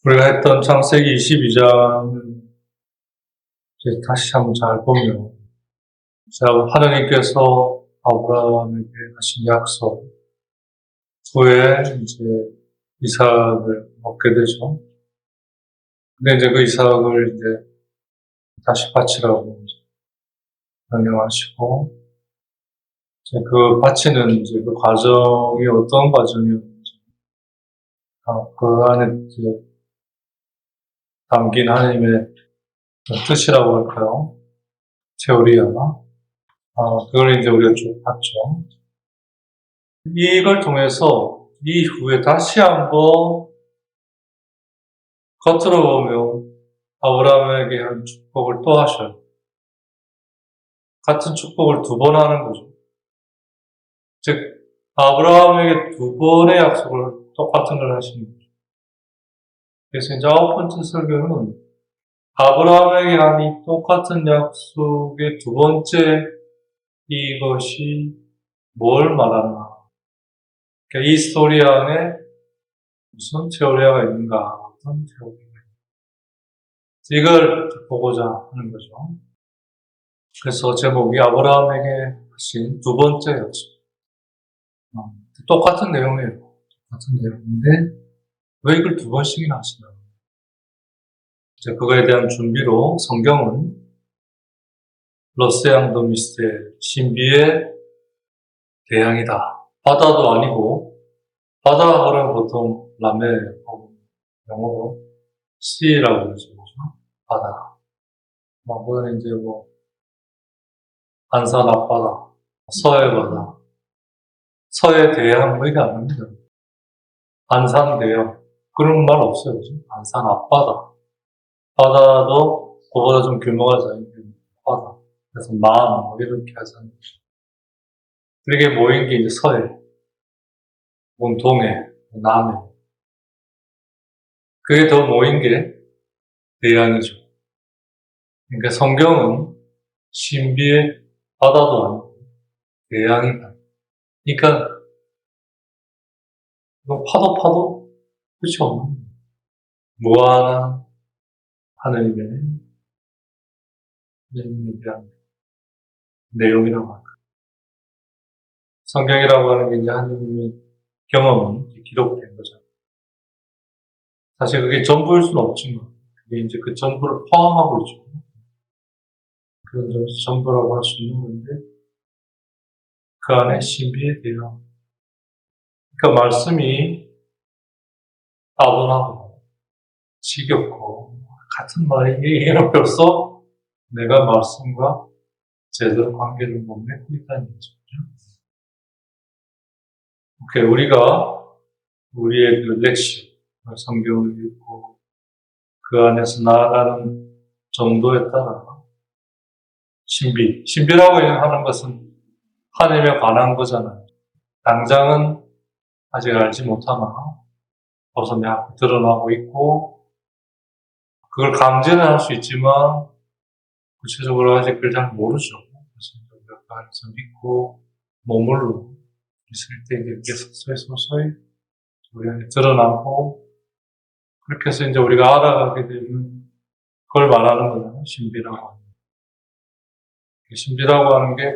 우리가 했던 창세기 22장을 이제 다시 한번 잘 보면, 하나님께서 아브라함에게 하신 약속 후에 이제 이삭을 얻게 되죠. 근데 이제 그 이삭을 이제 다시 바치라고 명령하시고, 이제 그 바치는 이제 그 과정이 어떤 과정이었는지, 그 안에 이제 담긴 하나님의 뜻이라고 할까요? 테오리아. 그걸 이제 우리가 쭉 봤죠. 이걸 통해서 이후에 다시 한번 겉으로 보면 아브라함에게 한 축복을 또 하셔요. 같은 축복을 두 번 하는 거죠. 즉, 아브라함에게 두 번의 약속을 똑같은 걸 하시는 거죠. 그래서 이제 9번째 설교는 아브라함에게 한 이 똑같은 약속의 두 번째 이것이 뭘 말하나. 그러니까 이 스토리 안에 무슨 테오리아가 있는가, 어떤 테오리아가 있는가. 이걸 보고자 하는 거죠. 그래서 제목이 아브라함에게 하신 두 번째 약속. 똑같은 내용이에요. 똑같은 내용인데, 왜 이걸 두 번씩이나 하시나. 이제 그거에 대한 준비로 성경은 러세앙 미스의 신비의 대양이다. 바다도 아니고, 바다 그러면 보통 라메, 영어로 C라고 그러죠. 바다. 그거는 이제 안산 앞바다, 서해 바다, 서해 대양 뭐 이게 아닙니다. 안산 대양. 그런 말 없어요. 그죠? 안산 앞바다. 바다도 그보다 좀 규모가 작은 바다. 그래서 만, 이렇게 하잖아요. 이렇게 모인 게 이제 서해, 동해, 남해. 그게 더 모인 게 대양이죠. 그러니까 성경은 신비의 바다도 아니고 대양이다. 그러니까 파도 끝이 없는 무한한 하느님의 대한 내용이라고 합니다. 성경이라고 하는 게 이제 하느님의 경험은 기록된 거죠. 사실 그게 전부일 수는 없지만, 그게 이제 그 전부를 포함하고 있죠. 그런 점에서 전부라고 할 수 있는 건데, 그 안에 신비에 대한, 그 말씀이 따분하고, 지겹고, 같은 말이 이게밖에 없어 내가 말씀과 제대로 관계를 못 맺고 있다는 거죠. 오케이, 우리가 우리의 그 렉시, 성경을 읽고 그 안에서 나아가는 정도에 따라 신비라고 하는 것은 하나님에 관한 거잖아요. 당장은 아직 알지 못하나 벌써 내 앞에 드러나고 있고 그걸 감지는 할 수 있지만 구체적으로 아직 그걸 잘 모르죠. 그래서 우리가 그 안에서 믿고 머물러 있을 때 이렇게 서서히 우리 안에 드러나고 그렇게 해서 이제 우리가 알아가게 되는 그걸 말하는 거잖아요. 신비라고 하는 게. 신비라고 하는 게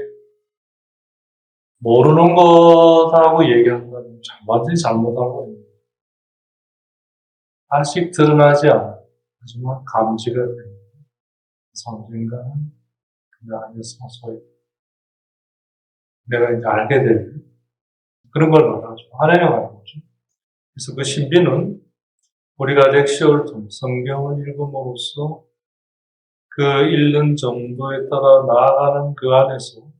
모르는 거라고 얘기한다면 완전히 잘못 알고 있는 거예요. 아직 드러나지 않아. 하지만 감지가 되는 성경과는 그 안에서 서서히 내가 이제 알게 되는 그런 걸 말하죠. 하나님을 말하는 거죠. 그래서 그 신비는 우리가 렉시오를 통해 성경을 읽음으로써 그 읽는 정도에 따라 나아가는 그 안에서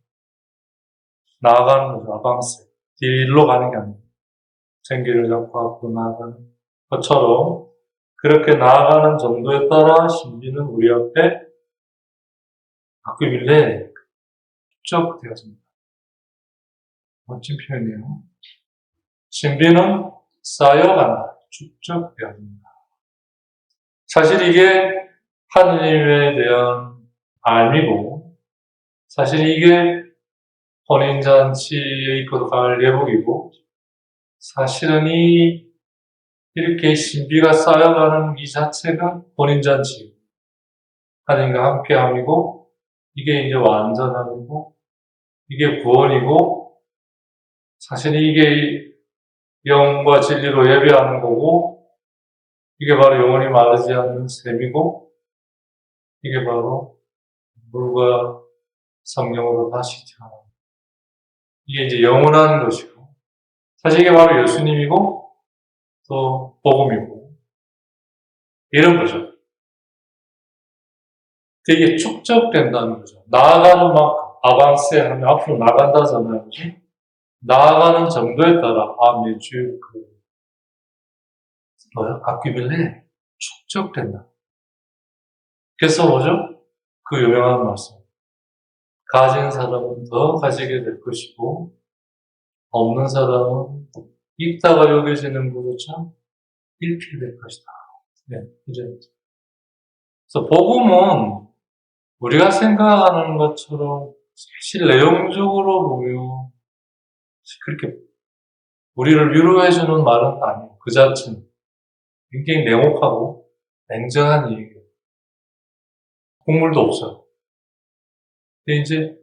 나아가는 거죠. 아방스. 뒤로 가는 게 아니에요. 생기를 잡고 앞으로 나아가는 것처럼 그렇게 나아가는 정도에 따라 신비는 우리 앞에 바뀌길래 축적되었습니다. 멋진 표현이에요. 신비는 쌓여간다. 축적되었습니다. 사실 이게 하느님에 대한 알미고 사실 이게 혼인잔치에 입고도 갈 예복이고 사실은 이 이렇게 신비가 쌓여가는 이 자체가 혼인잔치. 하나님과 함께함이고, 이게 이제 완전함이고, 이게 구원이고, 사실 이게 영과 진리로 예배하는 거고, 이게 바로 영원히 마르지 않는 셈이고, 이게 바로 물과 성령으로 다시 태어나는. 이게 이제 영원한 것이고, 사실 이게 바로 예수님이고, 또 복음이고, 이런 거죠. 되게 축적된다는 거죠. 나아가는 만큼, 아방세 하면 앞으로 나간다잖아요. 그죠? 나아가는 정도에 따라, 매주, 바퀴벌레 축적된다. 그래서 뭐죠? 그 유명한 말씀. 가진 사람은 더 가지게 될 것이고, 없는 사람은 있다가 여겨지는 것처럼 잃게 될 것이다. 네, 이제. 그래서 복음은 우리가 생각하는 것처럼 사실 내용적으로 보면 그렇게 우리를 위로해주는 말은 아니에요. 그 자체는 굉장히 냉혹하고 냉정한 얘기예요. 국물도 없어요. 근데 이제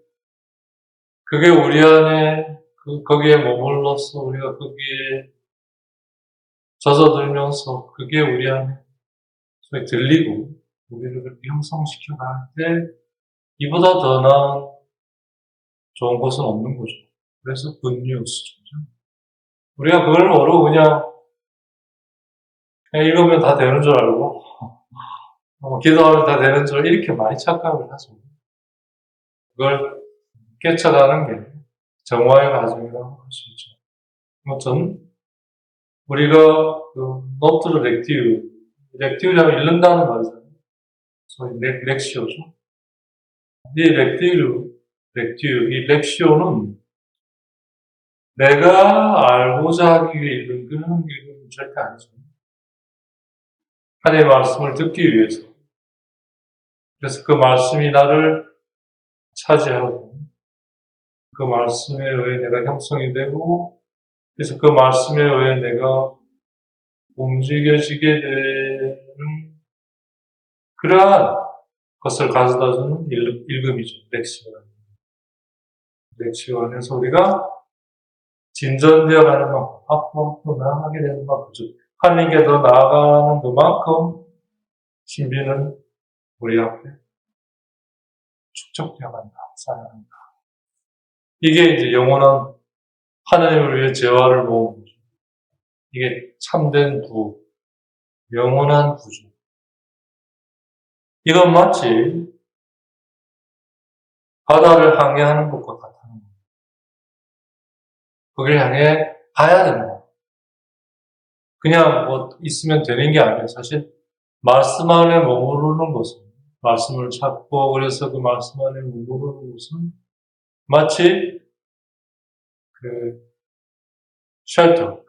그게 우리 안에 거기에 머물러서 우리가 거기에 젖어들면서 그게 우리 안에 소위 들리고 우리를 그렇게 형성시켜 가는데 이보다 더 나은 좋은 것은 없는 거죠. 그래서 굿뉴스죠. 우리가 그걸 모르고 그냥 읽으면 다 되는 줄 알고 기도하면 다 되는 줄 이렇게 많이 착각을 하죠. 그걸 깨쳐가는 게 정화의 과정이라고 할 수 있죠. 아무튼 우리가 그 노트를 렉티우라면 읽는다는 말이잖아요. 소위 렉시오죠. 이 렉시오는 내가 알고자 하기 위해 읽는 그런 읽음은 절대 아니죠. 하나님의 말씀을 듣기 위해서. 그래서 그 말씀이 나를 차지하고, 그 말씀에 의해 내가 형성이 되고, 그래서 그 말씀에 의해 내가 움직여지게 되는 그러한 것을 가져다주는 읽음이죠. 렉시오 안에서 우리가 진전되어 가는 만큼, 앞으로 나아가게 되는 만큼, 하나님께 더 나아가는 그만큼 신비는 우리 앞에 축적되어 간다, 쌓여간다. 이게 이제 영원한 하나님을 위해 재화를 모으는 거죠. 이게 참된 영원한 구조. 이건 마치 바다를 항해하는 것과 같다는 거예요. 거길 향해 가야 되는 거예요. 그냥 뭐 있으면 되는 게 아니에요. 사실 말씀 안에 머무르는 것은, 말씀을 찾고 그래서 그 말씀 안에 머무르는 것은 마치 쉘터,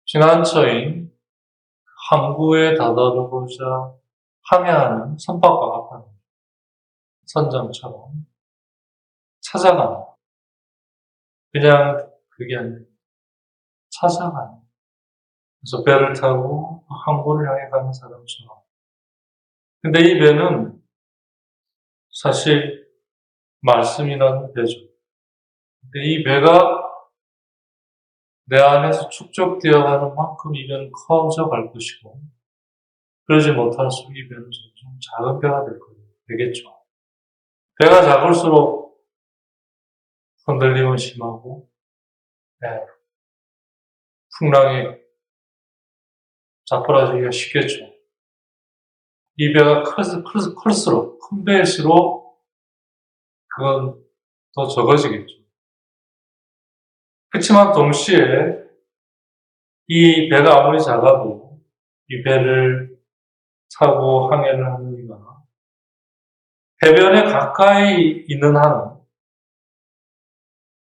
피난처인 항구에 다다르고자 항해하는 선박과 같다는 거예요. 선장처럼 찾아가는, 그냥 그게 아니라 찾아가는. 그래서 배를 타고 항구를 향해 가는 사람처럼. 근데 이 배는 사실 말씀이라는 배죠. 근데 이 배가 내 안에서 축적되어 가는 만큼 이 배는 커져 갈 것이고, 그러지 못할수록 이 배는 점점 작은 배가 되겠죠. 배가 작을수록 흔들림은 심하고, 풍랑이 자포라지기가 쉽겠죠. 이 배가 클수록, 큰 배일수록 그건 더 적어지겠죠. 그렇지만 동시에 이 배가 아무리 작아도 이 배를 타고 항해를 하는 이가 해변에 가까이 있는 한은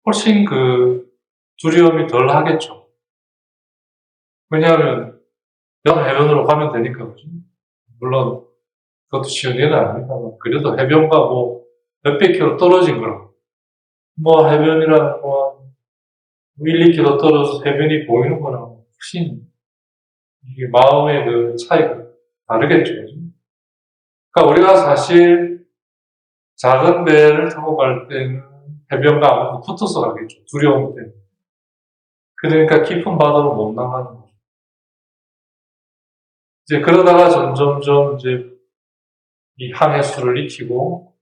훨씬 두려움이 덜 하겠죠. 왜냐하면 해변으로 가면 되니까, 그죠? 물론 그것도 쉬운 일은 아닙니다만 그래도 해변과 몇백 킬로 떨어진 거라 해변이랑 1, 2킬로 떨어져서 해변이 보이는 거랑 훨씬 이게 마음의 그 차이가 다르겠죠. 그러니까 우리가 사실 작은 배를 타고 갈 때는 해변가 아무래도 붙어서 가겠죠. 두려움 때문에. 그러니까 깊은 바다로 못 나가는 거죠. 이제 그러다가 점점점 이제 이 항해수를 익히고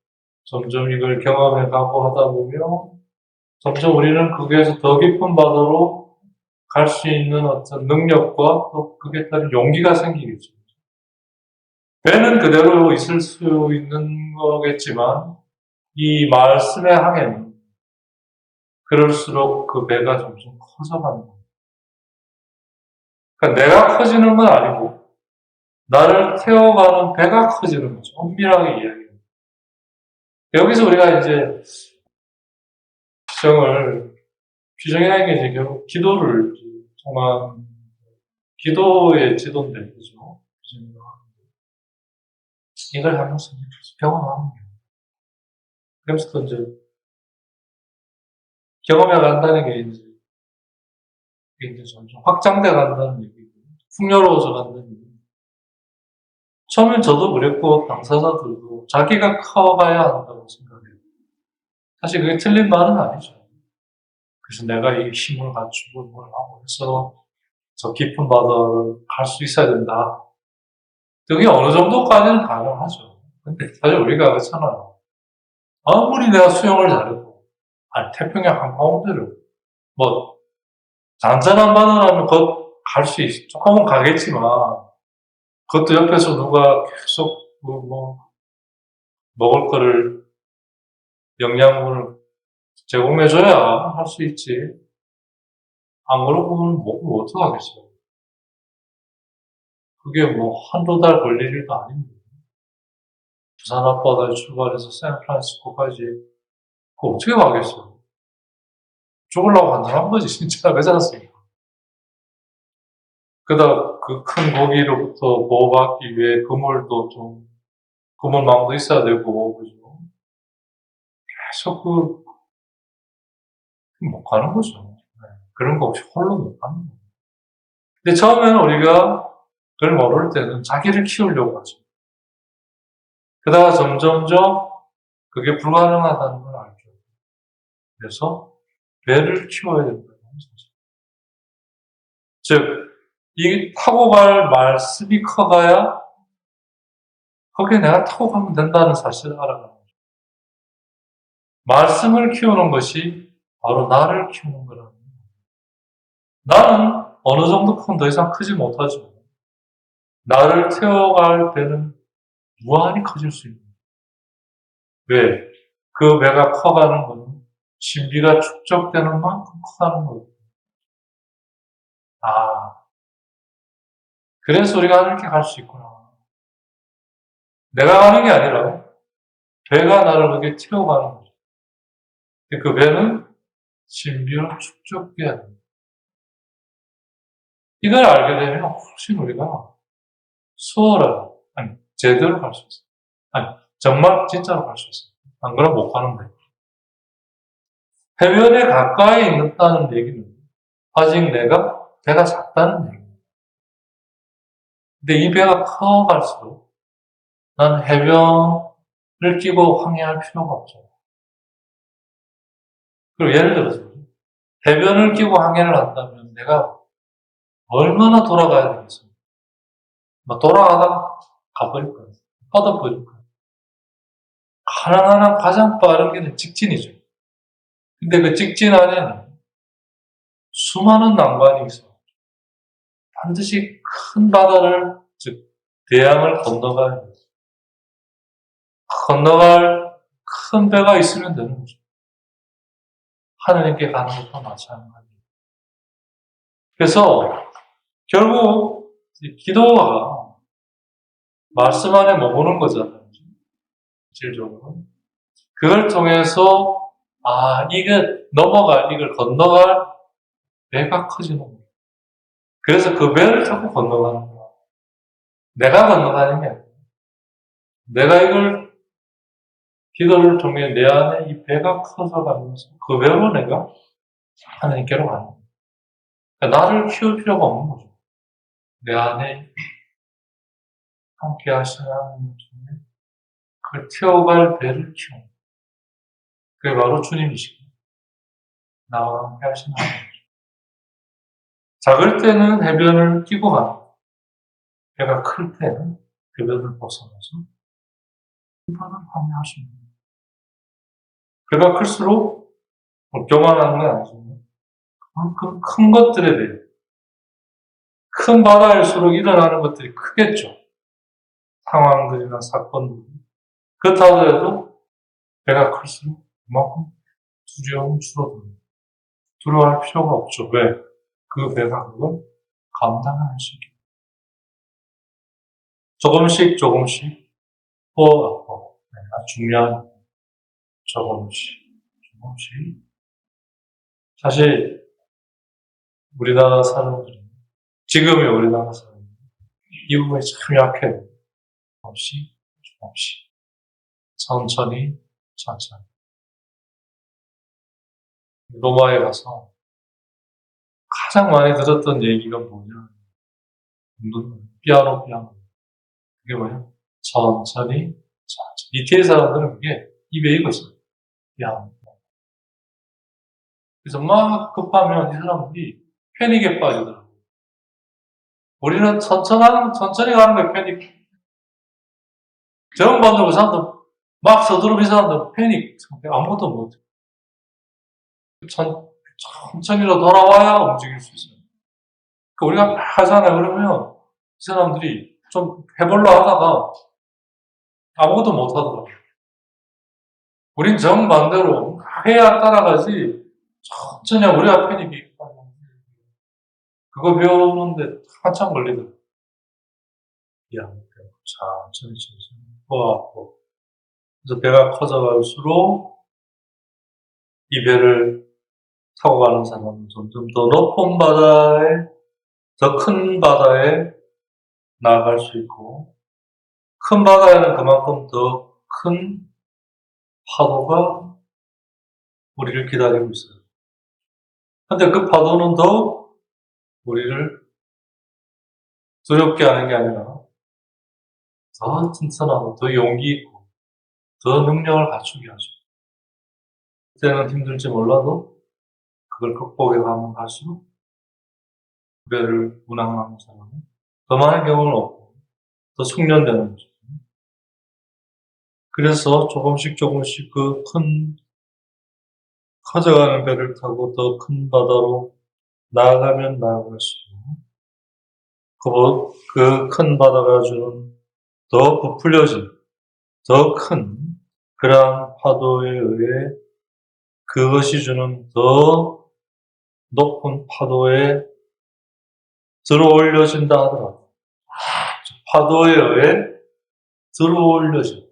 점점 이걸 경험해 가고 하다 보면 점점 우리는 거기에서 더 깊은 바다로 갈 수 있는 어떤 능력과 또 그게 따른 용기가 생기겠죠. 배는 그대로 있을 수 있는 거겠지만 이 말씀의 항해는 그럴수록 그 배가 점점 커져가는 거예요. 그러니까 내가 커지는 건 아니고 나를 태워가는 배가 커지는 거죠. 엄밀하게 이야기해요. 여기서 우리가 이제 규정이라는 게 이제 결국 기도를 정말 기도의 지도인데, 그죠? 이걸 하면서 계속 경험하는 거예요. 그래서 또 이제 경험해 간다는 게 이제 점점 확장돼 간다는 얘기고, 풍요로워져 간다는 얘기고. 처음엔 저도 그랬고, 당사자들도 자기가 커가야 한다고 생각해요. 사실 그게 틀린 말은 아니죠. 그래서 내가 이 힘을 갖추고 뭘 하고 해서 저 깊은 바다를 갈 수 있어야 된다. 그게 어느 정도까지는 가능하죠. 근데 사실 우리가 그렇잖아요. 아무리 내가 수영을 잘해도, 아니, 태평양 한가운데를, 뭐, 잔잔한 바다라면 갈 수 있어. 조금은 가겠지만, 그것도 옆에서 누가 계속, 먹을 거를, 영양분을 제공해줘야 할 수 있지. 안 그러고는 뭐, 어떡하겠어요. 그게 뭐, 한두 달 걸릴 일도 아닙니다. 부산 앞바다에 출발해서 샌프란시스코까지, 그거 어떻게 가겠어요? 죽으려고 한다는 거지, 진짜. 그렇지 않습니까? 그러다 그 큰 고기로부터 보호받기 위해 그물망도 있어야 되고, 그죠? 계속 못 가는 거죠. 그런 거 없이 홀로 못 가는 거예요. 근데 처음에는 우리가 그걸 모를 때는 자기를 키우려고 하죠. 그러다가 점점점 그게 불가능하다는 걸 알죠. 그래서 배를 키워야 된다는 거죠. 즉, 이 타고 갈 말씀이 커가야 거기에 내가 타고 가면 된다는 사실을 알아가는 거죠. 말씀을 키우는 것이 바로 나를 키우는 거라는 거예요. 나는 어느 정도 크면 더 이상 크지 못하지만 나를 태워갈 배는 무한히 커질 수 있는 거예요. 왜? 그 배가 커가는 건 신비가 축적되는 만큼 커가는 거예요. 아, 그래서 우리가 이렇게 갈 수 있구나. 내가 가는 게 아니라 배가 나를 그렇게 태워가는 거죠. 그 배는 신비로 축적돼야 됩니다. 이걸 알게 되면 훨씬 우리가 수월하게, 아니, 제대로 갈 수 있어요. 아니, 정말 진짜로 갈 수 있어요. 안 그러면 못 가는 거예요. 해변에 가까이 있다는 얘기는 아직 배가 작다는 얘기입니다. 근데 이 배가 커갈수록 난 해변을 끼고 항해할 필요가 없죠. 그리고 예를 들어서 해변을 끼고 항해를 한다면 내가 얼마나 돌아가야 되겠습니까? 돌아가다가 가버릴 거예요. 뻗어버릴 거예요. 가능한 한 가장 빠른 길은 직진이죠. 근데 그 직진 안에는 수많은 난관이 있어요. 반드시 큰 바다를, 즉, 대양을 건너가야 돼요. 건너갈 큰 배가 있으면 되는 거죠. 하나님께 가는 것도 마찬가지예요. 그래서 결국 기도가 말씀 안에 머무는 거잖아요. 실질적으로. 그걸 통해서 이걸 건너갈 배가 커지는 거예요. 그래서 그 배를 타고 건너가는 거야. 내가 건너가는 게 아니에요. 내가 기도를 통해 내 안에 이 배가 커져가면서 그 배로 내가 하나님께로 가는 거예요. 그러니까 나를 키울 필요가 없는 거죠. 내 안에 함께 하시는 하나님 중에 그걸 태워갈 배를 키우는 그게 바로 주님이시고 나와 함께 하시는 하나님. 작을 때는 해변을 끼고 가는 배가 클 때는 해변을 벗어나서 바다를 항해하시는 거예요. 배가 클수록 교만한 건 아니지만 그만큼 큰 것들에 대해 큰 바다일수록 일어나는 것들이 크겠죠. 상황들이나 사건들. 그렇다 하더라도 배가 클수록 그만큼 두려움은 줄어듭니다. 두려워할 필요가 없죠. 왜? 그 배가 그걸 감당할 수 있게. 조금씩 아주 중요한 조금씩. 사실 우리나라 사람들은 지금의 우리나라 사람들은 이 부분이 참 약해요. 조금씩 천천히 로마에 가서 가장 많이 들었던 얘기가 뭐냐? 피아노. 그게 뭐야? 천천히. 이태리 사람들은 그게 입에 익었어요. 피아노. 그래서 막 급하면 이 사람들이 패닉에 빠지더라고요. 우리는 천천히 가는 거예요, 패닉. 정반대로 그 사람들 막 서두르면 이 사람들 패닉 상태 아무것도 못해요. 천천히로 돌아와야 움직일 수 있어요. 우리가 막 하잖아요. 그러면 이 사람들이 좀 해보려 하다가 아무것도 못 하더라고요. 우린 정반대로 해야 따라가지 천천히 우리가 패닉이 그거 배우는데 한참 걸리더라고요. 천천히 그래서 배가 커져갈수록 이 배를 타고 가는 사람은 점점 더 높은 바다에, 더 큰 바다에 나아갈 수 있고, 큰 바다에는 그만큼 더 큰 파도가 우리를 기다리고 있어요. 근데 그 파도는 더 우리를 두렵게 하는 게 아니라 더 튼튼하고 더 용기 있고 더 능력을 갖추게 하죠. 그때는 힘들지 몰라도 그걸 극복해 가면 갈수록 배를 운항하는 사람은 더 많은 경험을 얻고 더 숙련되는 거죠. 그래서 조금씩 그 커져가는 배를 타고 더 큰 바다로 나아가면 나아갈수록 그 큰 바다가 주는 더 부풀려진 더 큰 그러한 파도에 의해 그것이 주는 더 높은 파도에 들어올려진다 하더라도 파도에 의해 들어올려진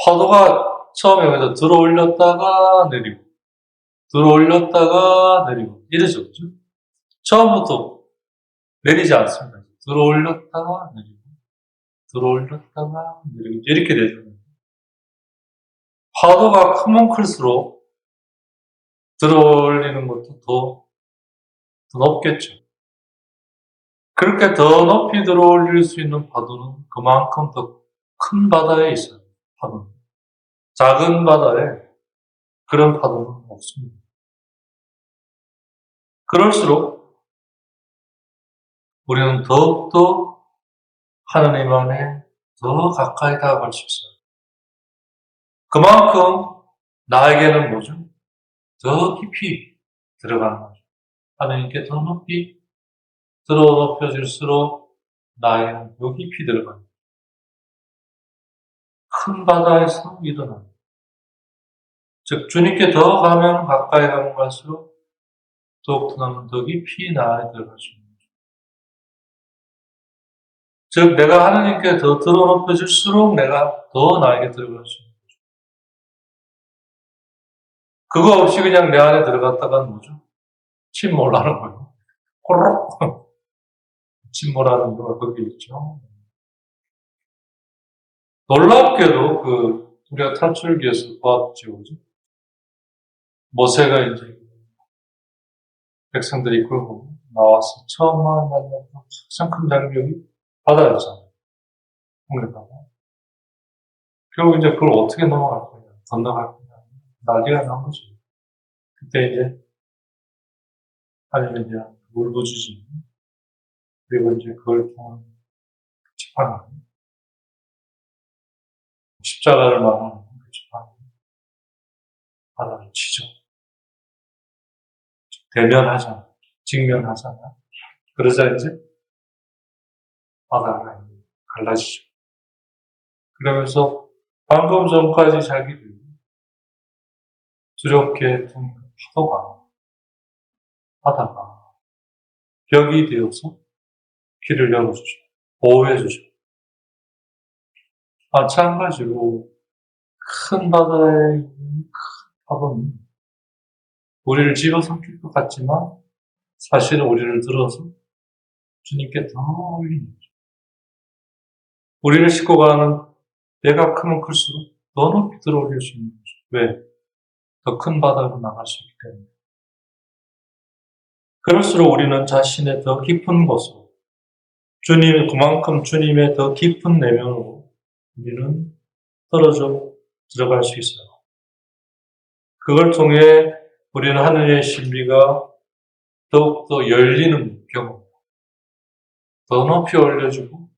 파도가 처음에 그래서 들어올렸다가 내리고 이러죠. 그죠? 처음부터 내리지 않습니다. 들어올렸다가 내리고 이렇게 되죠. 파도가 크면 클수록 들어올리는 것도 더 높겠죠. 그렇게 더 높이 들어올릴 수 있는 파도는 그만큼 더 큰 바다에 있어요. 파도는. 작은 바다에 그런 파도는 없습니다. 그럴수록 우리는 더욱더 하나님 안에 더 가까이 다가갈 수 있어요. 그만큼 나에게는 뭐죠? 더 깊이 들어가는 거죠. 하나님께 더 높이 높여질수록 나에게는 더 깊이 들어가는 거죠. 큰 바다에서 일어나는 거죠. 즉 주님께 더 가까이 가면 갈수록 더욱더 나는 더 깊이 나에 들어갈 수 있는 거죠. 즉 내가 하나님께 더 높여질수록 내가 더 나에게 들어갈 수 있는 거죠. 그거 없이 그냥 내 안에 들어갔다간 뭐죠? 침몰하는 거예요. 호로록 침몰하는 거가 거기 있죠. 놀랍게도 우리가 탈출기에서 봤죠, 그죠? 모세가 이제 백성들이 끌고 나와서 처음 만났던 가장 큰 장벽이 바다였잖아요. 홍해바다. 결국 이제 그걸 어떻게 넘어갈 거냐, 건너갈 거냐, 난리가 난 거죠. 그때 이제, 하나님에 대한 울부짖음, 그리고 이제 그걸 통한 재판, 십자가를 말하는 그 재판, 바다를 치죠. 대면하잖아. 직면하잖아. 그러자 이제 바다가 갈라지죠. 그러면서 방금 전까지 자기들 두렵게 했던 파도가, 바다가 벽이 되어서 길을 열어주죠. 보호해주죠. 마찬가지로 큰 바다의 큰 파도는 우리를 집어삼킬 것 같지만 사실은 우리를 들어서 주님께 더 올립니다. 우리를 싣고 가는 배가 크면 클수록 더 높이 들어 올릴 수 있는 거죠. 왜? 더 큰 바다로 나갈 수 있기 때문에. 그럴수록 우리는 자신의 더 깊은 곳으로, 그만큼 주님의 더 깊은 내면으로 우리는 떨어져 들어갈 수 있어요. 그걸 통해 우리는 하늘의 신비가 더욱더 열리는 경험, 더 높이 올려주고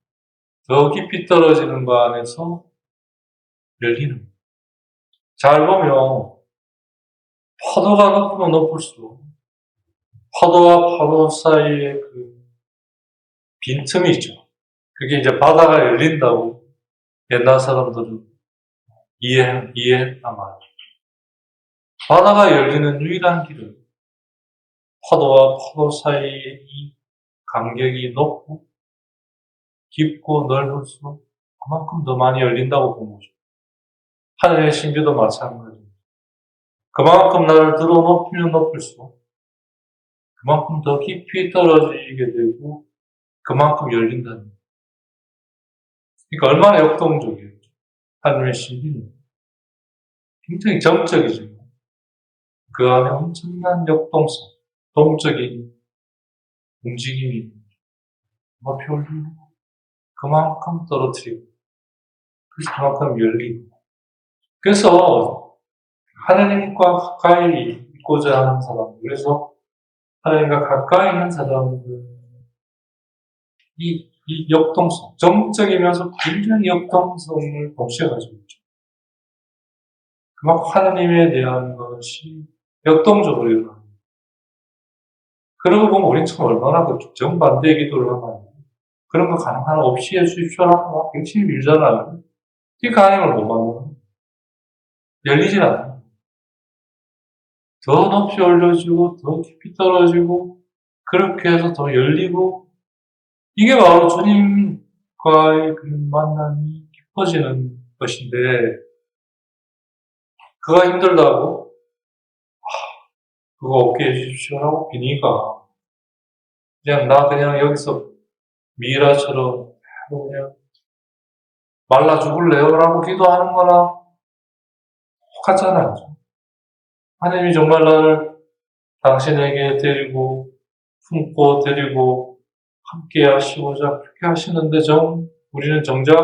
더 깊이 떨어지는 거 안에서 열리는. 잘 보면 파도가 높으면 높을수록 파도와 파도 사이에 그 빈틈이 있죠. 그게 이제 바다가 열린다고 옛날 사람들은 이해했단 말이에요. 바다가 열리는 유일한 길은 파도와 파도 사이의 이 간격이 높고 깊고 넓을수록 그만큼 더 많이 열린다고 본 거죠. 하늘의 신비도 마찬가지입니다. 그만큼 나를 들어 높이면 높일수록 그만큼 더 깊이 떨어지게 되고 그만큼 열린다는 거예요. 그러니까 얼마나 역동적이에요. 하늘의 신비는 굉장히 정적이지만 그 안에 엄청난 역동성, 동적인 움직임이 높이 올리고 그만큼 떨어뜨리고 그래서 그만큼 열리고. 그래서 하나님과 가까이 있고자 하는 사람들, 그래서 하나님과 가까이 있는 사람들, 이 역동성, 정적이면서 굉장히 역동성을 동시에 가지고 있죠. 그만큼 하나님에 대한 것이 역동적으로 일어납니다. 그러고 보면 우리는 참 얼마나 그 정반대의 기도를 하면 그런 거 가능한 없이 해주십시오라고 굉장히 밀잖아요. 그러니까 하나님을 못 만나요. 열리질 않아요. 더 높이 올려지고 더 깊이 떨어지고 그렇게 해서 더 열리고 이게 바로 주님과의 그 만남이 깊어지는 것인데 그가 힘들다고 그거 없게 해주십시오라고 비니까 그냥 여기서 미라처럼 그냥 말라 죽을래요라고 기도하는 거나 똑같잖아요. 하나님이 정말 나를 당신에게 데리고 품고 데리고 함께 하시고자 그렇게 하시는데 우리는 정작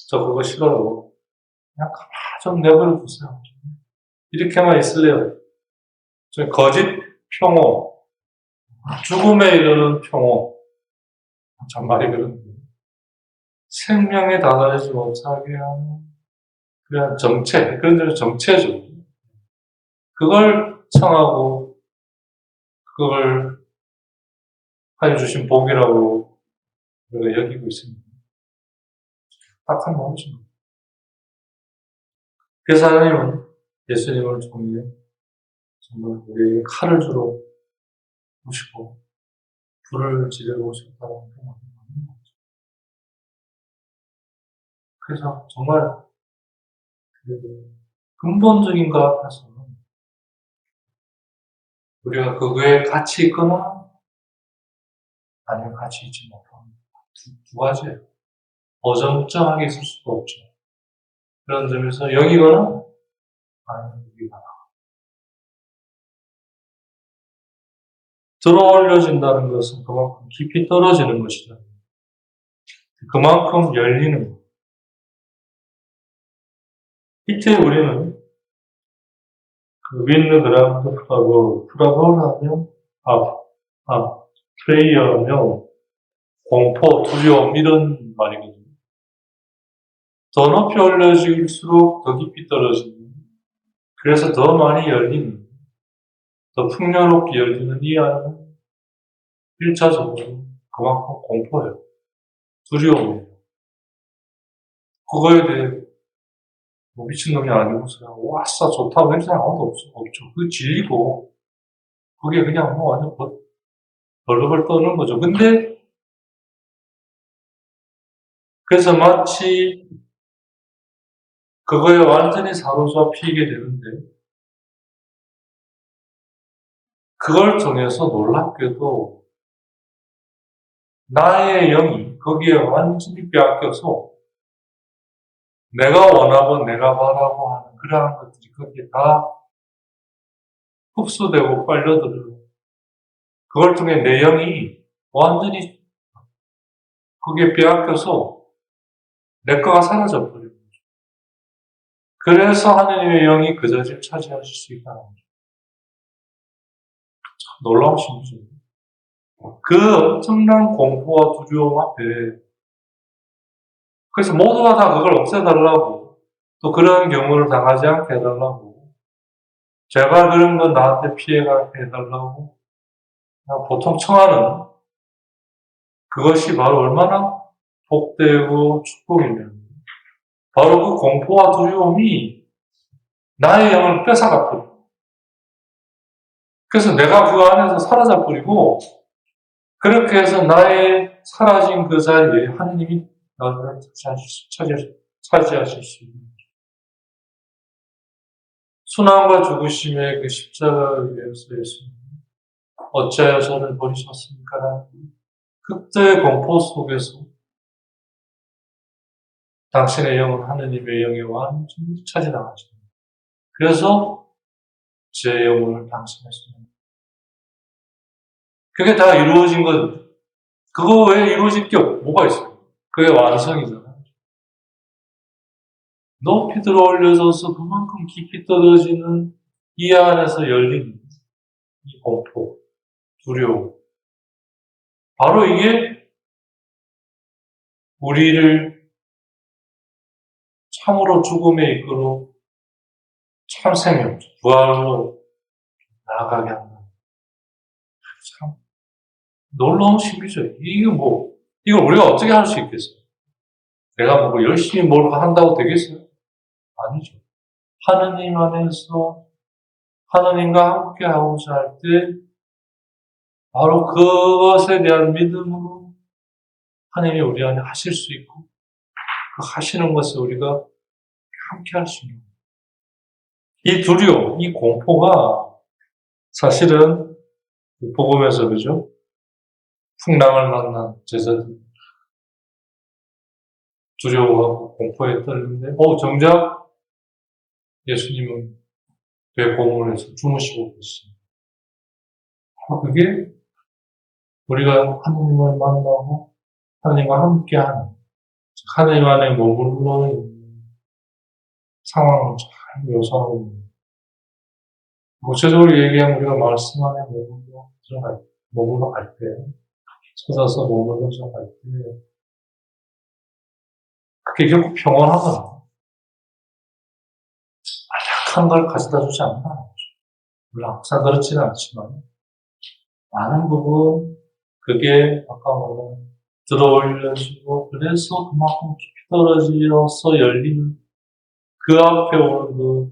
저 그거 싫어요. 그냥 가만 좀 내버려 두세요. 이렇게만 있을래요. 거짓 평호, 죽음에 이르는 평호. 참 말이 그런데 생명에 다다르지 못하게 하는 그냥 정체, 그런 대로 정체죠. 그걸 청하고 그걸 하여 주신 복이라고 우리가 여기고 있습니다. 딱한 마음이죠. 그래서 하나님은 예수님을 통해 정말 우리에게 칼을 주러 오시고 불을 지르러 오셨다고 생각합니다. 그래서 정말 근본적인 것 앞에서는 우리가 그 외에 같이 있거나 아니면 같이 있지 못하는 두 가지예요. 어정쩡하게 있을 수도 없죠. 그런 점에서 여기거나 아니면 여기거나. 들어올려진다는 것은 그만큼 깊이 떨어지는 것이다. 그만큼 열리는 것. 이때 우리는 그 윈드 그라운드 프라볼 하면 프레이어며 공포, 두려움 이런 말이거든요. 더 높이 올려질수록 더 깊이 떨어지는, 그래서 더 많이 열리는, 더 풍요롭게 열리는 이 안은 1차적으로 그만큼 공포예요. 두려움이에요. 그거에 대해 뭐 미친놈이 아니고서 와싸 좋다고 할 사람 아무도 없죠. 그 진리고 그게 그냥 뭐 완전 벌벌 떠는 거죠. 근데 그래서 마치 그거에 완전히 사로잡히게 되는데 그걸 통해서 놀랍게도 나의 영이 거기에 완전히 빼앗겨서 내가 원하고 내가 바라고 하는 그러한 것들이 거기에 다 흡수되고 빨려들어요. 그걸 통해 내 영이 완전히 거기에 빼앗겨서 내 거가 사라져 버려요. 그래서 하느님의 영이 그 자리를 차지하실 수 있다는 거죠. 참 놀라우신 거죠. 그 엄청난 공포와 두려움 앞에 그래서 모두가 다 그걸 없애달라고 또 그런 경우를 당하지 않게 해달라고 제발 그런 건 나한테 피해가게 해달라고 보통 청하는 그것이 바로 얼마나 복되고 축복이냐면 바로 그 공포와 두려움이 나의 영을 뺏어가버려. 그래서 내가 그 안에서 사라져버리고 그렇게 해서 나의 사라진 그 자리에 하느님이 나를 차지하실 수 있는 순환과 죽으심의 그 십자가에 의해서 예수님 어찌하여 저를 버리셨습니까? 라는 극도의 공포 속에서 당신의 영은 하느님의 영에 완전히 차지당하십니다. 그래서 제 영혼을 당신의 손에 그게 다 이루어진 건 그거 외에 이루어질 게 뭐가 있어요? 그게 완성이잖아요. 높이 들어올려져서 그만큼 깊이 떨어지는 이 안에서 열리는 이 공포, 두려움. 바로 이게 우리를 참으로 죽음에 이끌어 참생명, 부활로 나아가게 한다. 참 놀라운 신비죠. 이거 우리가 어떻게 할 수 있겠어요? 내가 뭐 열심히 뭘 한다고 되겠어요? 아니죠. 하느님 안에서 하느님과 함께 하고자 할 때 바로 그것에 대한 믿음으로 하느님이 우리 안에 하실 수 있고 그 하시는 것을 우리가 함께 할 수 있는 거예요. 이 두려움, 이 공포가 사실은 복음에서 그죠? 풍랑을 만난 제자들 두려워하고 공포에 떨리는데 정작 예수님은 배 고문에서 주무시고 계십니다. 그게 우리가 하느님을 만나고 하느님과 함께하는 하느님 안에 머물러 있는 상황을 잘 묘사하고 있는 구체적으로 얘기하면 우리가 말씀 안에 머물러 갈 때, 찾아서 머물러서 갈 때, 그게 결국 평온하거나, 안락한 걸 가져다 주지 않는다는 거죠. 물론 항상 그렇지는 않지만, 많은 부분, 그게 아까 말한 들어올려지고, 그래서 그만큼 깊이 떨어져서 열리는 그 앞에 오는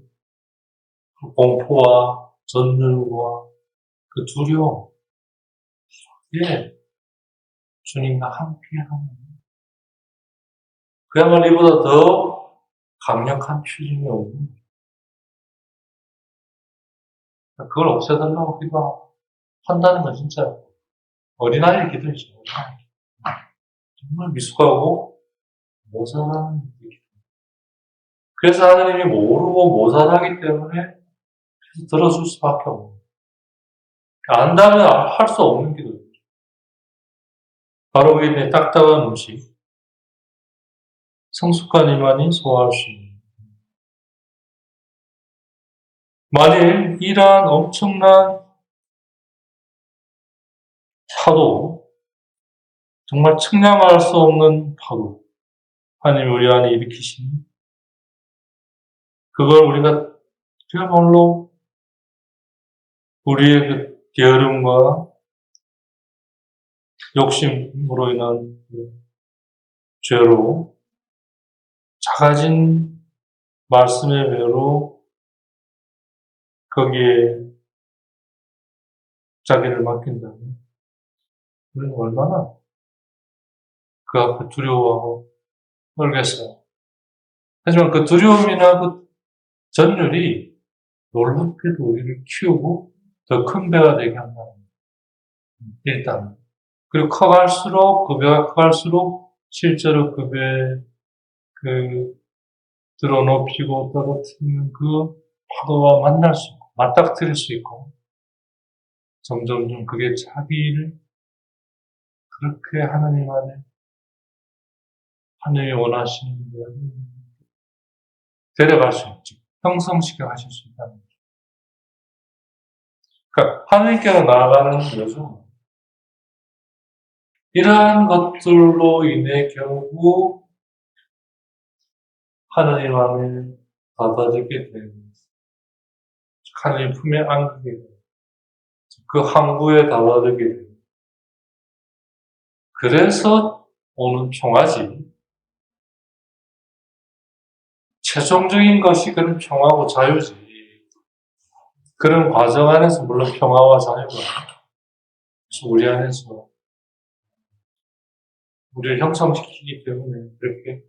그 공포와 전율과 그 두려움, 그게 주님과 함께하는 그야말로 이보다 더 강력한 표징이 오는 그걸 없애달라고 기도한다는 건 진짜 어린아이의 기도이죠. 정말 미숙하고 모자란 기도. 그래서 하나님이 모르고 모자라기 때문에 들어줄 수밖에 없는 안다면 할 수 없는 기도. 바로 이 딱딱한 음식, 성숙한 이만이 소화할 수 있는. 만일 이러한 엄청난 파도, 정말 측량할 수 없는 파도, 하나님이 우리 안에 일으키시니, 그걸 우리가 그야말로 우리의 그 게으름과 욕심으로 인한 죄로 작아진 말씀의 배로 거기에 자기를 맡긴다면 우리는 얼마나 그 앞에 두려워하고 떨겠어요. 하지만 그 두려움이나 그 전율이 놀랍게도 우리를 키우고 더 큰 배가 되게 한다는 거예요. 일단. 그리고 커갈수록, 그 배가 커갈수록 실제로 그 배에 들어 높이고 떨어뜨리는 그 파도와 만날 수 있고, 맞닥뜨릴 수 있고, 점점점 그게 자기를 그렇게 하나님 안에, 하나님이 원하시는 대로 데려갈 수 있지. 형성시켜 가실 수 있다는 거죠. 그러니까, 하나님께로 나아가는 여정, 이러한 것들로 인해 결국 하나님 안에 받아들게 되는, 하나님 품에 안기게 되는, 그 항구에 달아들게 되는. 그래서 오는 평화지. 최종적인 것이 그런 평화고 자유지. 그런 과정 안에서 물론 평화와 자유가 우리 안에서 우리를 형성시키기 때문에 그렇게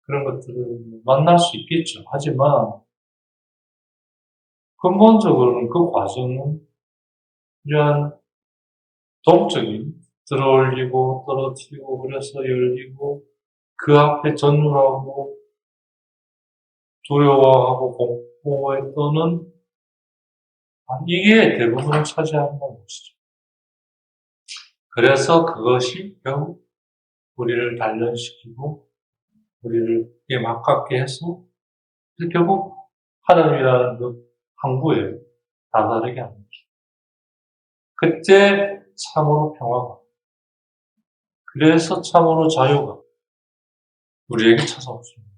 그런 것들을 만날 수 있겠죠. 하지만 근본적으로는 그 과정은 이러한 동적인 들어올리고 떨어뜨리고 그래서 열리고 그 앞에 전율하고 두려워하고 공포에 떠는 이게 대부분을 차지하는 것이죠. 그래서 그것이 결국 우리를 단련시키고 우리를 막깝게 해서 결국 하나님이라는 그 항구에 다다르게 하는 거죠. 그때 참으로 평화가, 그래서 참으로 자유가 우리에게 찾아왔습니다.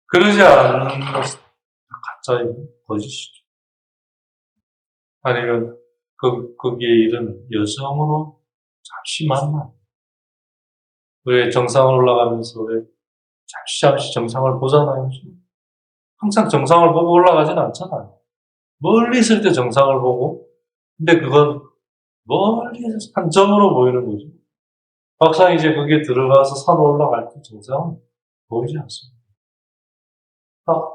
그러지 않는 것은 가짜이고 거짓이죠. 아니면 거기에 이른 여정으로 잠시 만나. 왜 정상을 올라가면서 왜 잠시 정상을 보잖아요. 항상 정상을 보고 올라가진 않잖아요. 멀리 있을 때 정상을 보고, 근데 그건 멀리서 한 점으로 보이는 거죠. 막상 이제 거기에 들어가서 산 올라갈 때 정상은 보이지 않습니다.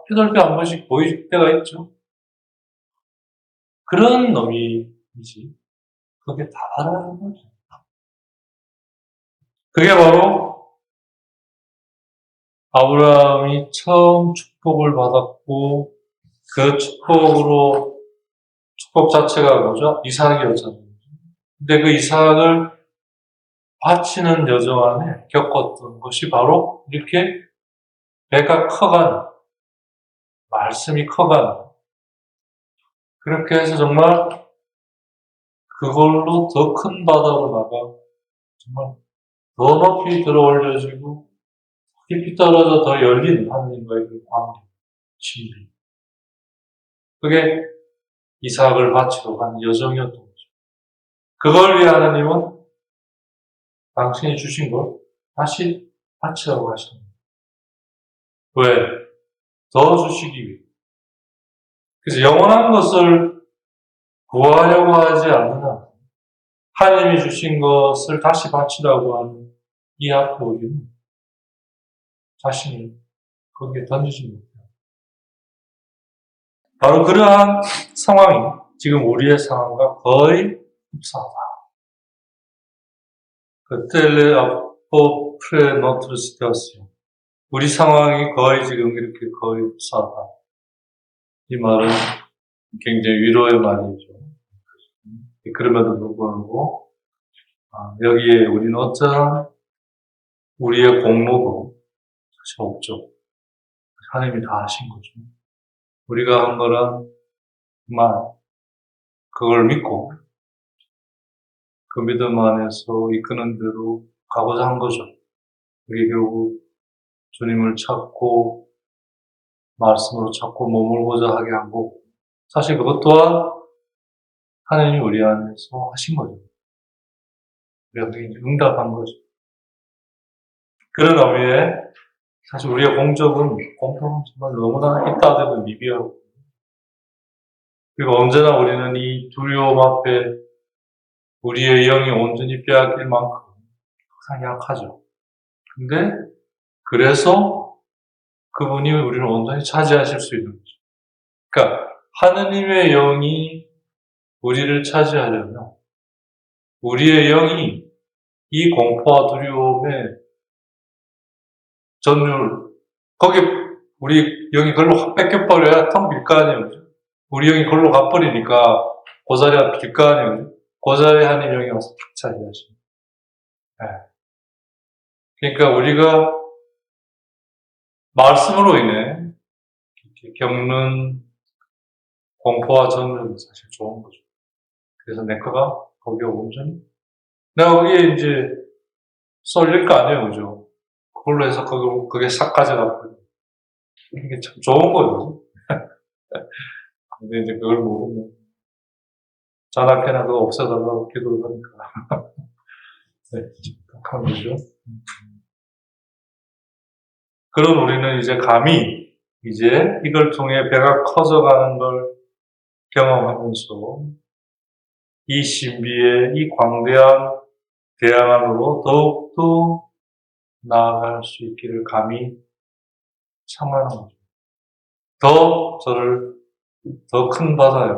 휘돌게 한 번씩 보일 때가 있죠. 그런 놈이지. 그게 다라는 거죠. 그게 바로 아브라함이 처음 축복을 받았고 그 축복 자체가 뭐죠? 이삭이었잖아요. 근데 그 이삭을 바치는 여정 안에 겪었던 것이 바로 이렇게 배가 커가는, 말씀이 커가는, 그렇게 해서 정말 그걸로 더 큰 바다로 나가 정말 더 높이 들어 올려지고 깊이 떨어져 더 열린 하나님과의 그 관계, 친밀. 그게 이삭을 바치러 간 여정이었던 거죠. 그걸 위해 하나님은 당신이 주신 것 다시 바치라고 하시는 거예요. 왜? 더 주시기 위해. 그래서 영원한 것을 구하려고 하지 않으나 하나님이 주신 것을 다시 바치라고 하는 이 앞에 우리는 자신을 거기에 던지지 못해요. 바로 그러한 상황이 지금 우리의 상황과 거의 흡사하다. 그 텔레 아포프레 노트르스 되었어요. 우리 상황이 거의 지금 이렇게 거의 흡사하다. 이 말은 굉장히 위로의 말이죠. 그럼에도 불구하고 여기에 우리는 어쩌한 우리의 공로도 사실 없죠. 하나님이 다 하신 거죠. 우리가 한 거는 정말 그걸 믿고 그 믿음 안에서 이끄는 대로 가고자 한 거죠. 그게 결국 주님을 찾고 말씀으로 찾고 머물고자 하게 한 거고, 사실 그것 또한 하나님이 우리 안에서 하신 거죠. 우리가 그게 이제 응답한 거죠. 그런 의미에 사실 우리의 공적은 정말 너무나 있다되고 미비하고, 그리고 언제나 우리는 이 두려움 앞에 우리의 영이 온전히 빼앗길 만큼 항상 약하죠. 근데 그래서 그분이 우리를 온전히 차지하실 수 있는 거죠. 그러니까 하느님의 영이 우리를 차지하려면 우리의 영이 이 공포와 두려움에 전율, 거기 우리 영이 걸로 확 뺏겨버려야 텅 빌 거 아니에요. 우리 영이 걸로 가버리니까 그 자리가 빌 거 아니에요. 그 자리에 하나님 영이 와서 탁 차지하십니다. 네. 그러니까 우리가 말씀으로 인해 겪는 공포와 전율은 사실 좋은 거죠. 그래서 내꺼가 거기에 온전히 내가 거기에 이제 쏠릴 거 아니에요, 그죠? 그걸로 해서 그게 싹 가져가고 이게 참 좋은 거예요. 근데 이제 그걸 모르면 자나깨나 그거 없애달라고 기도를 하니까 네, 착한 거죠. 그런 우리는 이제 감히 이제 이걸 통해 배가 커져가는 걸 경험하면서 이 신비의 이 광대한 대양 안으로 더욱더 나아갈 수 있기를 감히 청하는 거죠. 저를 더 큰 바다에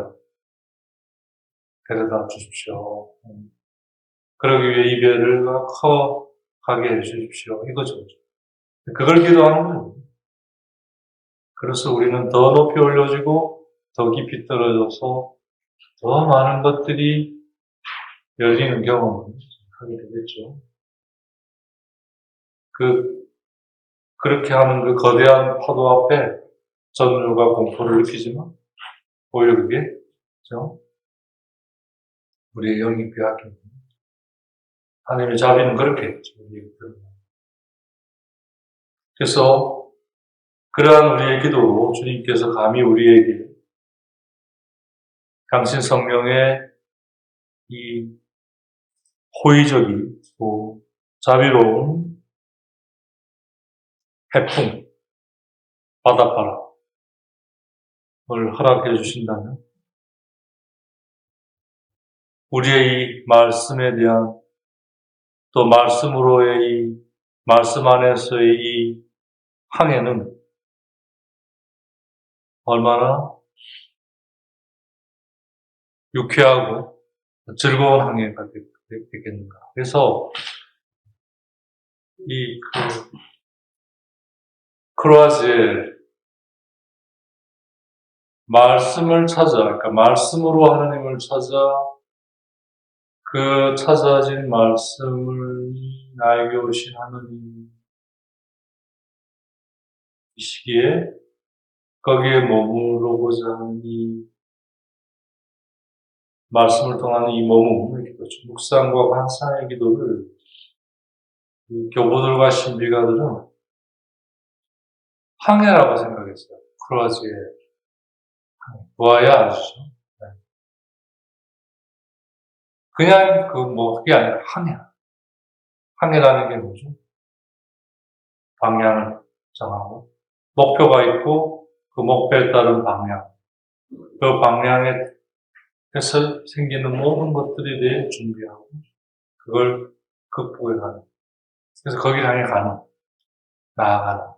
데려다 주십시오. 그러기 위해 이 배를 커가게 해주십시오. 이거죠. 그걸 기도하는 거예요. 그래서 우리는 더 높이 올려지고 더 깊이 떨어져서 더 많은 것들이 열리는 경험을 하게 되겠죠. 그렇게 하는 그 거대한 파도 앞에 전율과 공포를 느끼지만 오히려 그게 그렇죠? 우리의 영이 빼앗깁니다. 하나님의 자비는 그렇게 했죠. 그래서 그러한 우리의 기도로 주님께서 감히 우리에게 당신 성령의 이 호의적이고 자비로운 해풍, 바닷바람을 허락해 주신다면 우리의 이 말씀에 대한 또 말씀으로의 이 말씀 안에서의 이 항해는 얼마나 유쾌하고 즐거운 항해가 되겠는가. 그래서 이 크로아지에 말씀을 찾아, 그러니까 말씀으로 하나님을 찾아 그 찾아진 말씀을 나에게 오신 하나님 이 시기에 거기에 머무르고자 하는 이 말씀을 통하는 이 머무는 기도, 묵상과 환상의 기도를 이 교보들과 신비가들은 항해라고 생각했어요. 크로아지의 항해. 보아야 아시죠? 네. 그냥 그게 아니라 항해. 항해라는 게 뭐죠? 방향을 정하고 목표가 있고 그 목표에 따른 방향, 그 방향에 해서 생기는 모든 것들에 대해 준비하고 그걸 극복해 가는. 그래서 거기를 향해 가는, 나아가는.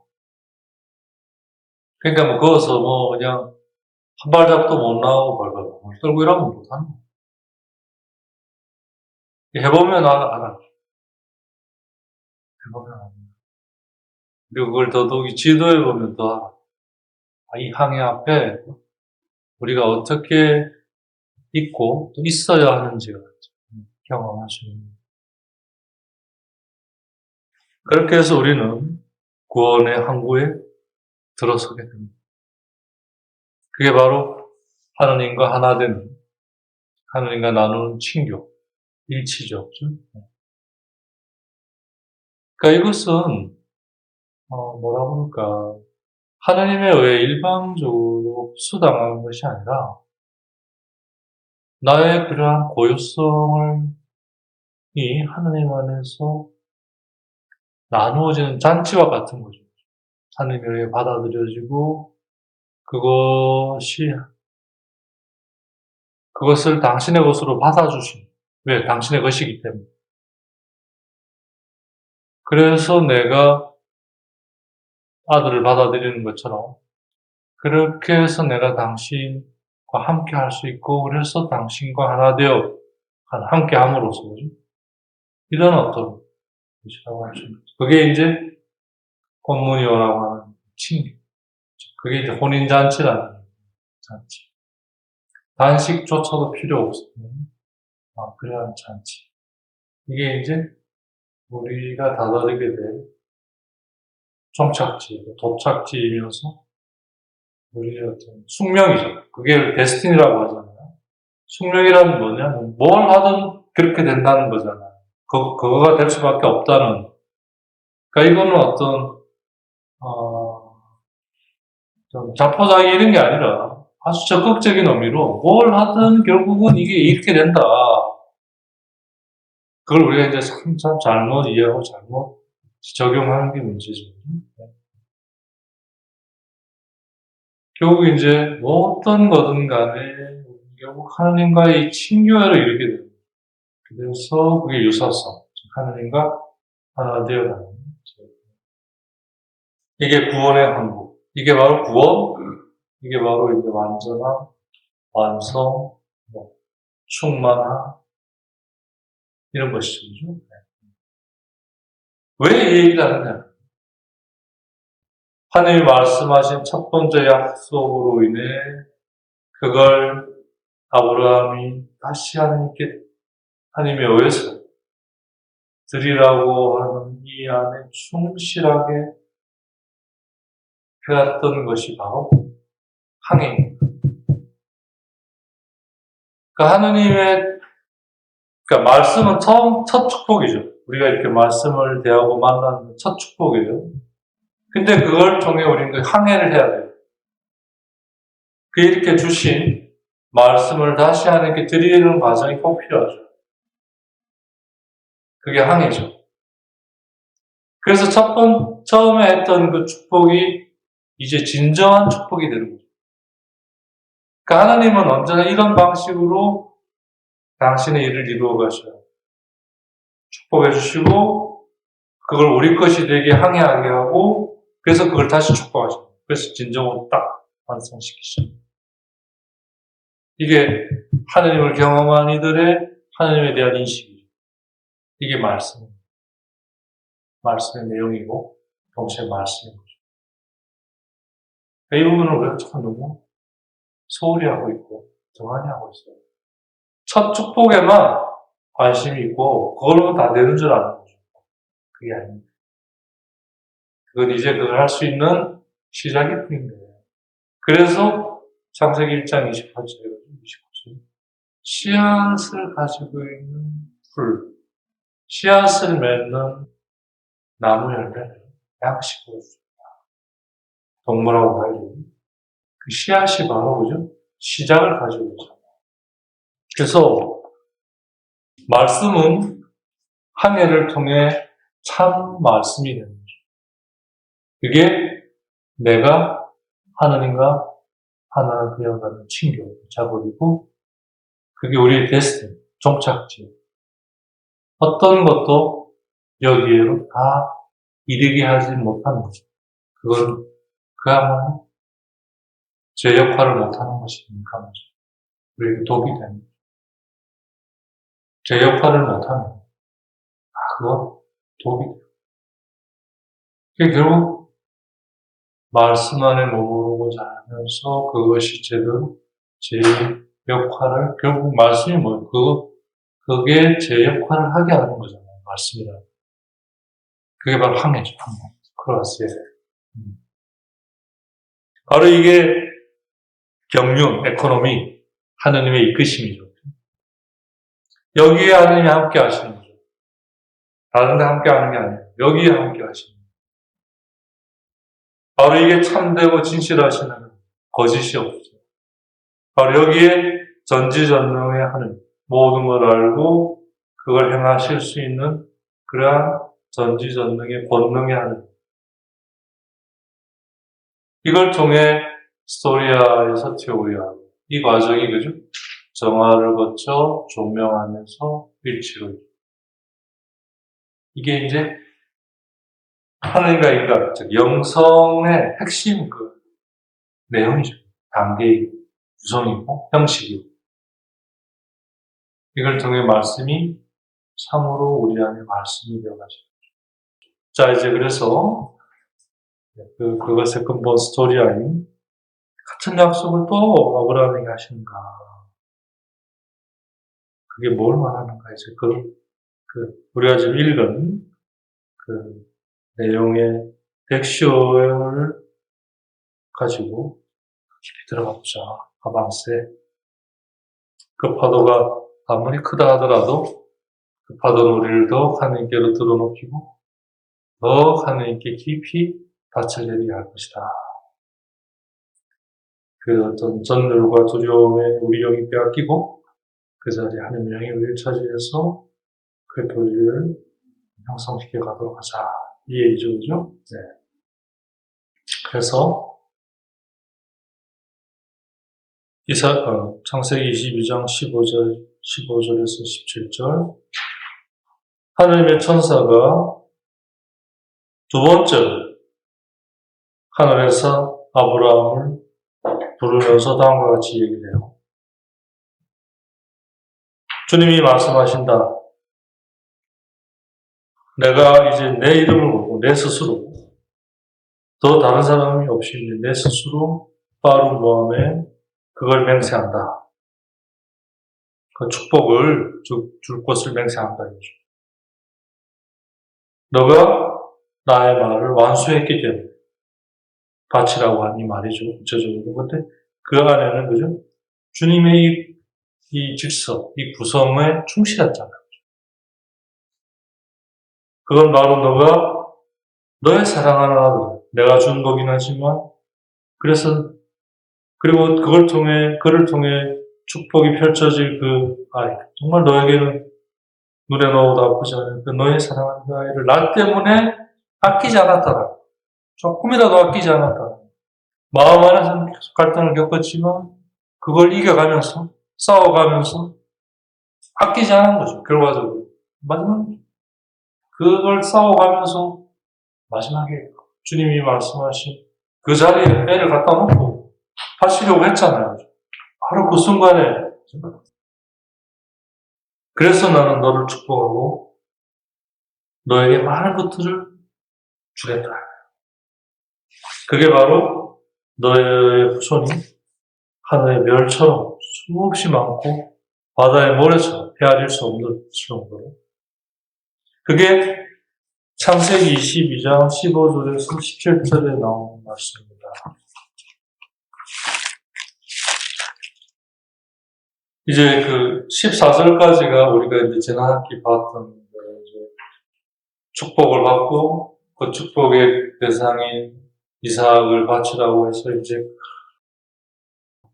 그러니까 거기서 그냥 한 발자국도 못 나오고 벌벌 떨고 이러면 못하는 거예요. 해보면 알아. 해보면 알아. 그리고 그걸 더더욱이 지도해 보면 더 알아. 이 항해 앞에 우리가 어떻게 있고 또 있어야 하는지가 경험하시는 거예요. 그렇게 해서 우리는 구원의 항구에 들어서게 됩니다. 그게 바로 하나님과 하나 되는, 하나님과 나누는 친교, 일치죠. 그러니까 이것은 뭐라고 할까, 하나님에 의해 일방적으로 수당하는 것이 아니라 나의 그러한 고유성을 이 하나님 안에서 나누어지는 잔치와 같은 거죠. 하나님에 의해 받아들여지고 그것을 당신의 것으로 받아주신, 왜? 당신의 것이기 때문에. 그래서 내가 아들을 받아들이는 것처럼 그렇게 해서 내가 당신과 함께 할 수 있고, 그래서 당신과 하나 되어 함께 함으로써 이런 어떤 것이라고 할 수 있는 거죠. 그게 이제 꽃무늬라고 하는 친교. 그게 이제 혼인잔치라는 잔치. 단식조차도 필요 없는 그러한 잔치. 이게 이제 우리가 다다르게 될 종착지, 도착지이면서 우리의 어떤 숙명이죠. 그게 데스티니라고 하잖아요. 숙명이라는 뭐냐면 뭘 하든 그렇게 된다는 거잖아요. 그거가 될 수밖에 없다는. 그러니까 이거는 어떤 좀 자포자기 이런 게 아니라 아주 적극적인 의미로 뭘 하든 결국은 이게 이렇게 된다. 그걸 우리가 이제 참 잘못 이해하고 잘못 적용하는 게 문제죠. 결국 이제 어떤 거든 간에 결국 하나님과의 친교회를 이루게 됩니다. 그래서 그게 유사성, 하나님과 하나 되어가는. 이게 구원의 항구. 이게 바로 구원, 이게 바로 이제 완전함, 완성, 충만함, 이런 것이죠. 왜 이 얘기를 하느냐? 하나님이 말씀하신 첫 번째 약속으로 인해 그걸 아브라함이 다시 하나님에 의해서 드리라고 하는 이 안에 충실하게 해왔던 것이 바로 항해입니다. 그러니까 그러니까 말씀은 첫 축복이죠. 우리가 이렇게 말씀을 대하고 만나는 첫 축복이에요. 근데 그걸 통해 우리는 항해를 해야 돼요. 그 이렇게 주신 말씀을 다시 하나님께 드리는 과정이 꼭 필요하죠. 그게 항해죠. 그래서 처음에 했던 그 축복이 이제 진정한 축복이 되는 거죠. 그러니까 하나님은 언제나 이런 방식으로 당신의 일을 이루어 가셔요. 축복해 주시고, 그걸 우리 것이 되게 항해하게 하고, 그래서 그걸 다시 축복하셔요. 그래서 진정으로 딱 완성시키셔요. 이게 하나님을 경험한 이들의 하나님에 대한 인식이죠. 이게 말씀의 내용이고, 동시에 말씀인 거죠. 이 부분을 우리가 참 너무 소홀히 하고 있고, 등한히 하고 있어요. 첫 축복에만 관심이 있고, 그걸로 다 되는 줄 아는 거죠. 그게 아닙니다. 그건 이제 그걸 할 수 있는 시작일 뿐인데. 그래서 창세기 1장 28절에 29절. 씨앗을 가지고 있는 풀, 씨앗을 맺는 나무 열매를 양식으로 줍니다. 동물하고 달리 그 씨앗이 바로 그죠? 시작을 가지고 있잖아요. 그래서 말씀은 항해를 통해 참 말씀이 되는 거죠. 그게 내가 하나님과 하나 되어가는 친교, 자bor이고, 그게 우리의 데스티니, 종착지. 어떤 것도 여기에로 다 이르게 하지 못하는 거죠. 그건 그야말로 제 역할을 못하는 것이니까 거죠. 우리에게 독이 되는 거죠. 제 역할을 못하면, 그건 독이 돼요. 그게 결국 말씀 안에 머무르고 자면서 그것이 제일 역할을, 결국 말씀이 뭐예요? 그게 제 역할을 하게 하는 거잖아요. 말씀이라. 그게 바로 항해죠, 항해. 크로아스에. 바로 이게 경륜, 에코노미, 하느님의 이끄심이죠. 여기에 하느님이 함께 하시는 거죠. 다른 데 함께 하는 게 아니에요. 여기에 함께 하시는 거죠. 바로 이게 참되고 진실하시는 거짓이 없죠. 바로 여기에 전지전능의 하느님, 모든 걸 알고 그걸 행하실 수 있는 그러한 전지전능의 권능의 하느님. 이걸 통해 스토리아에서 테오리아, 이 과정이 그죠? 정화를 거쳐 조명하면서 일치로. 이게 이제 하느님과 인간, 즉 영성의 핵심 그 내용이죠. 단계이고 구성이고 형식이고. 이걸 통해 말씀이 참으로 우리 안에 말씀이 되어가지고. 자, 이제 그래서 그것의 근본 스토리아인 같은 약속을 또 아브라함에게 하시는가. 그게 뭘 말하는가. 이제 우리가 지금 읽은 그 내용의 덱시오를 가지고 깊이 들어가 보자. 아방세. 그 파도가 아무리 크다 하더라도 그 파도는 우리를 더욱 하느님께로 들어놓기고 더욱 하느님께 깊이 닫혀내리게 할 것이다. 그 어떤 전율과 두려움에 우리 영이 빼앗기고 그 자리에 하느님 영이 우리를 차지해서 그 교리를 형성시켜 가도록 하자. 이 얘기죠, 그죠? 네. 그래서 창세기 22장 15절에서 17절 하느님의 천사가 두 번째로 하늘에서 아브라함을 부르면서 다음과 같이 얘기를 해요. 주님이 말씀하신다. 내가 이제 내 이름을 보고 내 스스로 더 다른 사람이 없이 내 스스로 빠른 모함에 그걸 맹세한다. 그 축복을 줄 것을 맹세한다. 너가 나의 말을 완수했기 때문에 바치라고 한 이 말이죠. 구체적으로. 근데 그 안에는 그죠? 주님의 이 질서, 이 구성에 충실했잖아요. 그건 바로 너가 너의 사랑하는 아들, 내가 준 거긴 하지만 그리고 그를 통해 축복이 펼쳐질 그 아이, 정말 너에게는 눈에 넣어도 아프지 않은 그 너의 사랑하는 그 아이를 나 때문에 아끼지 않았다. 조금이라도 아끼지 않았다. 마음 안에서는 계속 갈등을 겪었지만 그걸 이겨가면서 싸워가면서 아끼지 않은 거죠. 결과적으로. 마지막에 그걸 싸워가면서 마지막에 주님이 말씀하신 그 자리에 애를 갖다 놓고 하시려고 했잖아요. 바로 그 순간에 그래서 나는 너를 축복하고 너에게 많은 것들을 주겠다. 그게 바로 너의 후손이 하늘의 별처럼 수없이 많고 바다의 모래처럼 헤아릴 수 없는 정도로. 그게 창세기 22장 15절에서 17절에 나오는 말씀입니다. 이제 그 14절까지가 우리가 이제 지난 학기 봤던 이제 축복을 받고 그 축복의 대상인 이삭을 바치라고 해서 이제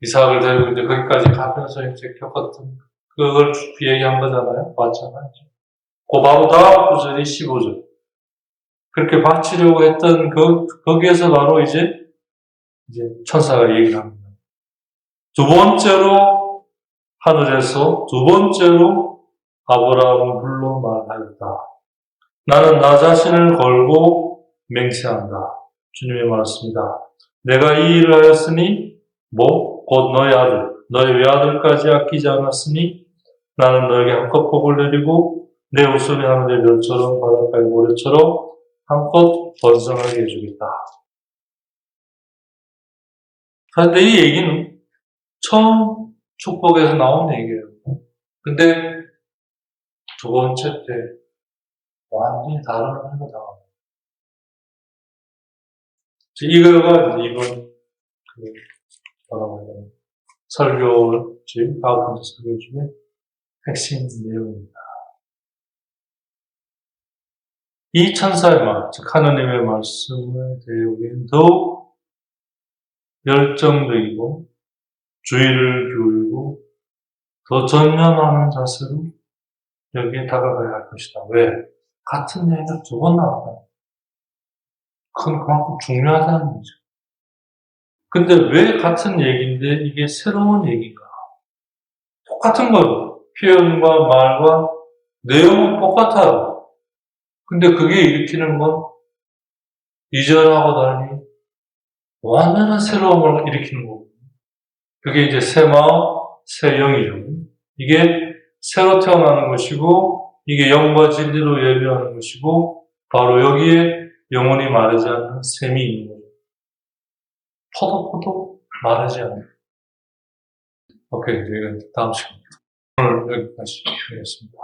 이삭을 데리고 이제 거기까지 가면서 이제 겪었던 그걸 얘기한 거잖아요. 맞잖아요. 그 바로 다음 구절이 15절. 그렇게 바치려고 했던 거기에서 바로 이제 천사가 얘기를 합니다. 두 번째로 하늘에서 두 번째로 아브라함을 불러 말하였다. 나는 나 자신을 걸고 맹세한다. 주님의 말씀이다. 내가 이 일을 하였으니 곧 너의 아들, 너의 외아들까지 아끼지 않았으니 나는 너에게 한껏 복을 내리고 내 후손이 하늘의 별처럼 바닷가의 모래처럼 한껏 번성하게 해주겠다. 그런데 이 얘기는 처음 축복에서 나온 얘기예요. 근데 두 번째 때 완전히 다른 의미가 나와요. 이거가 이제 이번 뭐라고 해야 되나 설교집, 아홉 설교 중에 핵심 내용입니다. 이 천사의 말, 즉 하느님의 말씀에 대해 우리는 더욱 열정적이고 주의를 기울이고 더 전념하는 자세로 여기에 다가가야 할 것이다. 왜? 같은 얘기가 두 번 나왔다. 그만큼 중요하다는 거죠. 근데 왜 같은 얘기인데 이게 새로운 얘기인가? 똑같은 거예요. 표현과 말과 내용은 똑같아요. 근데 그게 일으키는 건 이전하고 달리 완전한 새로움을 일으키는 거고. 그게 이제 새 마음, 새 영이죠. 이게 새로 태어나는 것이고, 이게 영과 진리로 예배하는 것이고, 바로 여기에 영혼이 마르지 않는 샘이 있는 거죠. 포도 마르지 않는. 오케이, 이제 다음 시간에. 오늘 여기까지 하겠습니다.